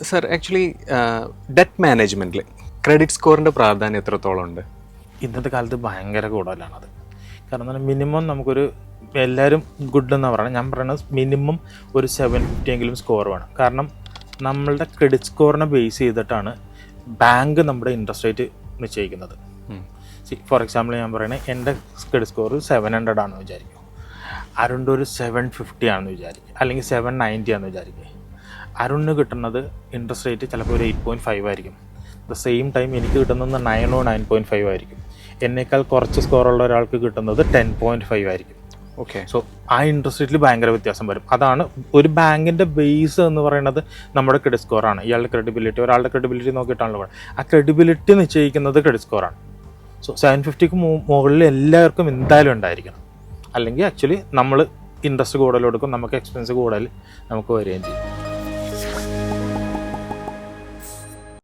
Sir actually debt മാനേജ്മെൻറ്റിൽ credit സ്കോറിൻ്റെ പ്രാധാന്യം എത്രത്തോളം ഉണ്ട്? ഇന്നത്തെ കാലത്ത് ഭയങ്കര കൂടുതലാണത്. കാരണം മിനിമം നമുക്കൊരു എല്ലാവരും ഗുഡ് എന്നാണ് പറയുന്നത്, ഞാൻ പറയുന്നത് മിനിമം ഒരു 750 എങ്കിലും സ്കോർ വേണം. കാരണം നമ്മളുടെ ക്രെഡിറ്റ് സ്കോറിനെ ബേസ് ചെയ്തിട്ടാണ് ബാങ്ക് നമ്മുടെ ഇൻട്രസ്റ്റ് റേറ്റ് നിശ്ചയിക്കുന്നത്. ഫോർ എക്സാമ്പിൾ ഞാൻ പറയുന്നത് എൻ്റെ ക്രെഡിറ്റ് സ്കോർ 700 ആണെന്ന് വിചാരിക്കും, അരുണിൻ്റെ ഒരു 750 ആണെന്ന് വിചാരിക്കും, അല്ലെങ്കിൽ 790 ആണെന്ന് വിചാരിക്കും. അരുണിന് കിട്ടുന്നത് ഇൻട്രസ്റ്റ് റേറ്റ് ചിലപ്പോൾ ഒരു 8.5 ആയിരിക്കും. ദ സെയിം ടൈം എനിക്ക് കിട്ടുന്നത് 9 or 9.5 ആയിരിക്കും. എന്നേക്കാൾ കുറച്ച് സ്കോറുള്ള ഒരാൾക്ക് കിട്ടുന്നത് 10.5 ആയിരിക്കും. ഓക്കെ. സോ ആ ഇൻട്രസ്റ്റ് റേറ്റിൽ ഭയങ്കര വ്യത്യാസം വരും. അതാണ് ഒരു ബാങ്കിൻ്റെ ബേസ് എന്ന് പറയുന്നത് നമ്മുടെ ക്രെഡിറ്റ് സ്കോറാണ്. ഇയാളുടെ ക്രെഡിബിലിറ്റി, ഒരാളുടെ ക്രെഡിബിലിറ്റി നോക്കിയിട്ടാണല്ലോ ആ ക്രെഡിബിലിറ്റി നിശ്ചയിക്കുന്നത് ക്രെഡിറ്റ് സ്കോറാണ്. സോ 750ക്ക് മുകളിൽ എല്ലാവർക്കും എന്തായാലും ഉണ്ടായിരിക്കണം. അല്ലെങ്കിൽ ആക്ച്വലി നമ്മൾ ഇൻട്രസ്റ്റ് കൂടുതൽ കൊടുക്കും, നമുക്ക് എക്സ്പെൻസ് കൂടുതൽ നമുക്ക് വരികയും ചെയ്യും.